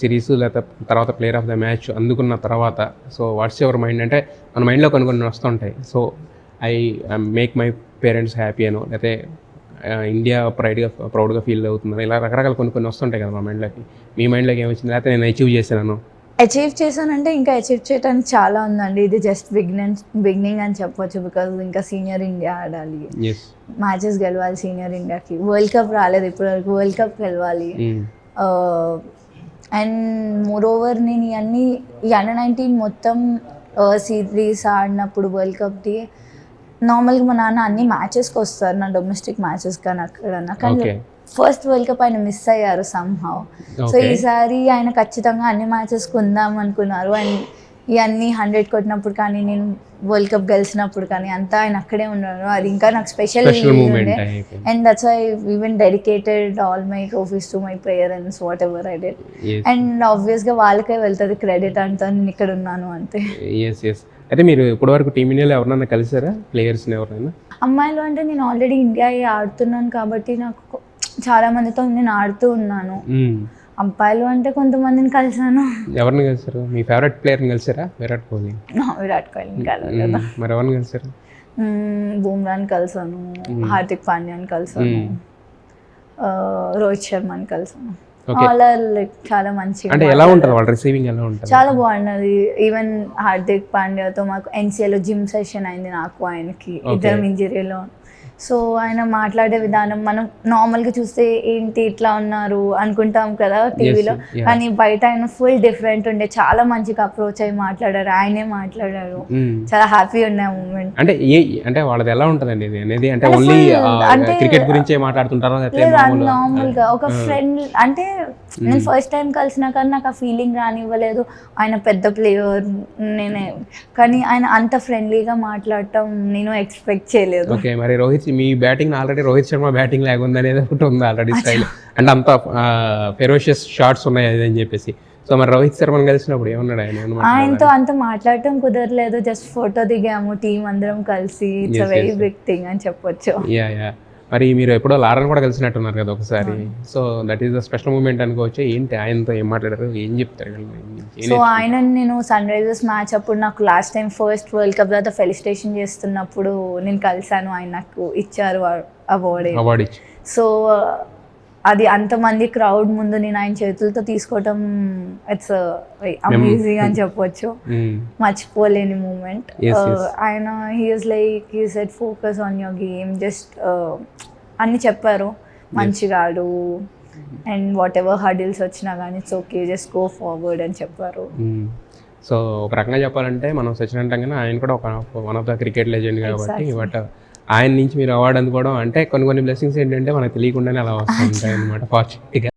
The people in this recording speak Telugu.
సిరీస్ లేకపోతే తర్వాత ప్లేయర్ ఆఫ్ ద మ్యాచ్ అందుకున్న తర్వాత సో వాట్స్ యువర్ మైండ్ అంటే మన మైండ్లో కొన్ని వస్తుంటాయి. So I make my parents happy అనో లేకపోతే ఇండియా ప్రౌడ్గా ఫీల్ అవుతుందని ఇలా రకరకాల కొన్ని వస్తుంటాయి కదా మా మైండ్లోకి. మీ మైండ్లోకి ఏమొచ్చింది? లేకపోతే నేను అచీవ్ చేశాను. అచీవ్ చేశానంటే ఇంకా అచీవ్ చేయడానికి చాలా ఉందండి. ఇది జస్ట్ బిగినింగ్ అని చెప్పొచ్చు. బికాజ్ ఇంకా సీనియర్ ఇండియా ఆడాలి, మ్యాచెస్ గెలవాలి సీనియర్ ఇండియాకి. వరల్డ్ కప్ రాలేదు ఇప్పటివరకు, వరల్డ్ కప్ గెలవాలి. అండ్ మోర్ ఓవర్ నేను ఈ అండర్-19 మొత్తం సిరీస్ ఆడినప్పుడు వరల్డ్ కప్ది నార్మల్గా మా నాన్న అన్ని మ్యాచెస్కి వస్తారు, నా డొమెస్టిక్ మ్యాచెస్ కానీ అక్కడన్నా. కానీ ఫస్ట్ వరల్డ్ కప్ ఆయన మిస్ అయ్యారు సమ్హౌ. సో ఈసారి ఆయన ఖచ్చితంగా అన్ని మ్యాచెస్కి ఉందాం అనుకున్నారు. అండ్ ఇవన్నీ 100 కొట్టినప్పుడు కానీ నేను వరల్డ్ కప్ గెలిచినప్పుడు కానీ అంతా ఆయన అక్కడే ఉన్నారు. అది ఇంకా నాకు స్పెషల్ ఉండే. And that's why even dedicated all my trophies to my parents whatever I did. అండ్ ఆబ్వియస్గా వాళ్ళకే వెళ్తుంది క్రెడిట్ అంతా, నేను ఇక్కడ ఉన్నాను అంతే. అయితే మీరు ఇప్పటివరకు టీమిండియాలో ఎవరైనా కలిసారా ప్లేయర్స్ని ఎవరైనా? అమ్మాయిలు అంటే నేను ఆల్రెడీ ఇండియా ఆడుతున్నాను కాబట్టి నాకు చాలా మందితో నేను ఆడుతూ ఉన్నాను. అబ్బాయిలు అంటే కొంతమందిని కలిసాను. ఎవరిని కలిసారు? మీ ఫేవరెట్ ప్లేయర్ని కలిసారా? విరాట్ కోహ్లీ. విరాట్ కోహ్లీని కలవలేదు. మరి ఎవరిని కలిసారు? బూమ్రాని కలిసాను, హార్దిక్ పాండ్యాని కలిసాను, రోహిత్ శర్మని కలిసాను. లైక్ చాలా మంచిగా. అంటే ఎలా ఉంటుంది వాళ్ళ రిసీవింగ్? ఎలా ఉంటుంది? చాలా బాగున్నది. ఈవెన్ హార్దిక్ పాండ్యాతో మాకు ఎన్సీఏలో జిమ్ సెషన్ అయింది, నాకు ఆయనకి ఇద్దరం ఇంజరీలో. సో ఆయన మాట్లాడే విధానం మనం నార్మల్గా చూస్తే ఏంటి ఇట్లా ఉన్నారు అనుకుంటాం కదా టీవీలో, కానీ బయట ఆయన ఫుల్ డిఫరెంట్ ఉండే. చాలా మంచిగా అప్రోచ్ అయ్యి మాట్లాడారు, ఆయనే మాట్లాడారు. చాలా హ్యాపీ ఉండే మూమెంట్. అంటే వాళ్ళది ఎలా ఉంటుందండి అనేది? అంటే ఓన్లీ క్రికెట్ గురించే మాట్లాడుతుంటారా? నార్మల్గా ఒక ఫ్రెండ్ అంటే నేను ఫస్ట్ టైం కలిసినా కానీ నాకు ఆ ఫీలింగ్ రానివ్వలేదు. ఆయన పెద్ద ప్లేయర్ నేనే, కానీ ఆయన అంత ఫ్రెండ్లీగా మాట్లాడటం నేను ఎక్స్పెక్ట్ చేయలేదు. ఓకే, మరి మీ batting already Rohit Sharma batting లాగా ఉంది అనేది ఒకటి ఉంది ఆల్రెడీ స్టైల్, అంటే అంత ఫెరోషియస్ షాట్స్ ఉన్నాయి అని చెప్పేసి. సో మరి రోహిత్ శర్మని కలిసినప్పుడు ఏమన్నాడు ఆయన? ఆయనతో అంత మాట్లాడటం కుదరలేదు, జస్ట్ ఫోటో దిగాము టీం అందరం కలిసి. It's a very big thing అని చెప్పొచ్చు. మరి మీరు ఎప్పుడో లారన్ కూడా కలిసినట్టున్నారు కదా ఒకసారి. So that is the special moment అనుకోవచ్చు. ఏంటి ఆయనతో ఏం మాట్లాడారు, ఏం చెప్తారు? సో ఆయన నేను సన్ రైజర్స్ మ్యాచ్ అప్పుడు నాకు last time first world cup తర్వాత ఫెలిసిటేషన్ చేస్తున్నప్పుడు నేను కలిసాను. ఆయన నాకు ఇచ్చారు అవార్డ్. సో అది అంతమంది క్రౌడ్ ముందు నేను ఆయన చేతులతో తీసుకోవటం ఇట్స్ అమేజింగ్ అని చెప్పొచ్చు. మర్చిపోలేని మూమెంట్. ఆయన he is like he said focus on your game, just అన్ని చెప్పారు మంచిగా ఆడు అండ్ వాట్ ఎవర్ హర్డిల్స్ వచ్చినా కానీ it's okay, just go forward అని చెప్పారు. సో ఒక రకంగా చెప్పాలంటే మనం సచిన్ అంటాం, ఆయన కూడా ఒక one of the cricket legend కాబట్టి. బట్ ఆయన నుంచి మీరు అవార్డు అందుకోవడం అంటే కొన్ని బ్లెస్సింగ్స్ ఏంటంటే మనకు తెలియకుండానే అలా వస్తుంటాయి అనమాట, ఫార్చునేట్గా.